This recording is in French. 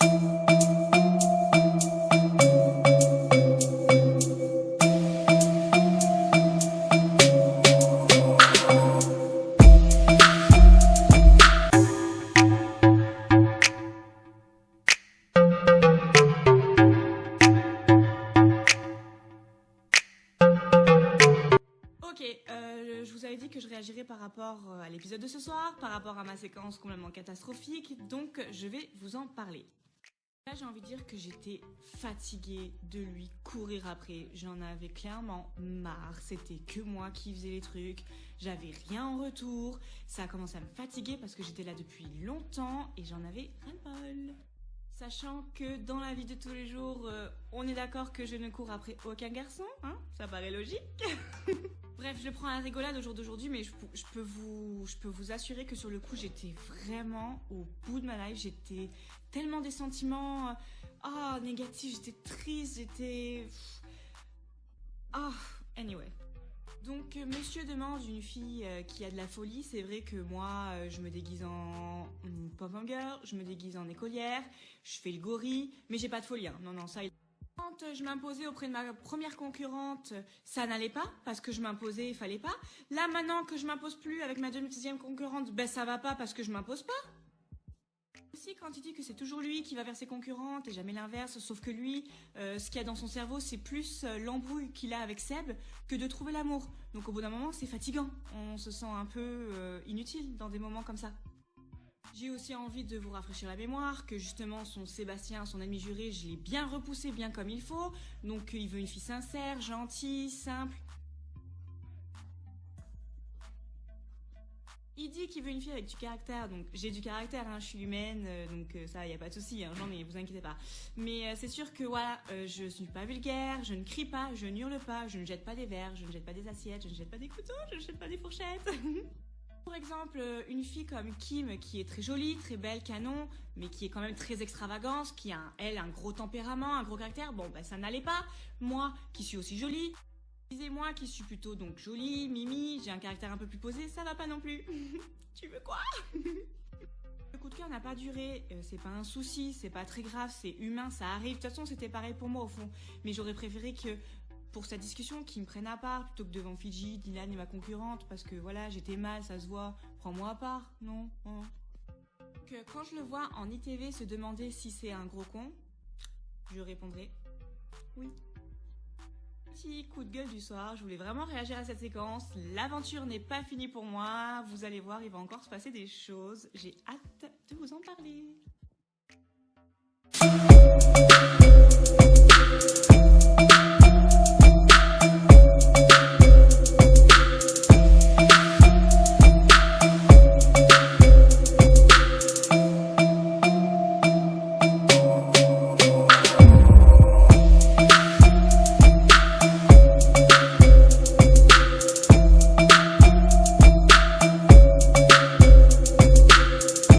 Ok, je vous avais dit que je réagirais par rapport à l'épisode de ce soir, par rapport à ma séquence complètement catastrophique, donc je vais vous en parler. Là, j'ai envie de dire que j'étais fatiguée de lui courir après. J'en avais clairement marre. C'était que moi qui faisais les trucs. J'avais rien en retour. Ça a commencé à me fatiguer parce que j'étais là depuis longtemps et j'en avais ras-le-bol. Sachant que dans la vie de tous les jours, on est d'accord que je ne cours après aucun garçon, hein? Ça paraît logique. Bref, je le prends à la rigolade au jour d'aujourd'hui, mais je peux vous assurer que sur le coup, j'étais vraiment au bout de ma life. J'étais tellement des sentiments négatifs, j'étais triste, anyway. Donc, monsieur demande une fille qui a de la folie. C'est vrai que moi, je me déguise en pom-pom girl, je me déguise en écolière, je fais le gorille, mais j'ai pas de folie, hein. Non, ça... Quand je m'imposais auprès de ma première concurrente, ça n'allait pas, parce que je m'imposais, il fallait pas. Là, maintenant que je m'impose plus avec ma deuxième concurrente, ben ça va pas parce que je m'impose pas. Aussi, quand il dit que c'est toujours lui qui va vers ses concurrentes et jamais l'inverse, sauf que lui, ce qu'il y a dans son cerveau, c'est plus l'embrouille qu'il a avec Seb que de trouver l'amour. Donc au bout d'un moment, c'est fatigant. On se sent un peu inutile dans des moments comme ça. J'ai aussi envie de vous rafraîchir la mémoire, que justement son Sébastien, son ami juré, je l'ai bien repoussé bien comme il faut. Donc il veut une fille sincère, gentille, simple. Il dit qu'il veut une fille avec du caractère, donc j'ai du caractère, hein, je suis humaine, donc ça, y a pas de souci, hein, j'en ai, vous inquiétez pas. Mais c'est sûr que voilà, je suis pas vulgaire, je ne crie pas, je n'hurle pas, je ne jette pas des verres, je ne jette pas des assiettes, je ne jette pas des couteaux, je ne jette pas des fourchettes. Pour exemple, une fille comme Kim, qui est très jolie, très belle, canon, mais qui est quand même très extravagante, qui a, elle, un gros tempérament, un gros caractère, bon, bah ça n'allait pas. Moi, qui suis aussi jolie, moi qui suis plutôt donc jolie, mimi, j'ai un caractère un peu plus posé, ça va pas non plus. Tu veux quoi? Le coup de cœur n'a pas duré, c'est pas un souci, c'est pas très grave, c'est humain, ça arrive. De toute façon, c'était pareil pour moi au fond, mais j'aurais préféré que pour cette discussion, qu'ils me prennent à part plutôt que devant Fidji, Dylan et ma concurrente, parce que voilà, j'étais mal, ça se voit, prends-moi à part, non, hein. Donc, quand je le vois en ITV se demander si c'est un gros con, je répondrai oui. Petit coup de gueule du soir, je voulais vraiment réagir à cette séquence. L'aventure n'est pas finie pour moi, vous allez voir, il va encore se passer des choses. J'ai hâte de vous en parler.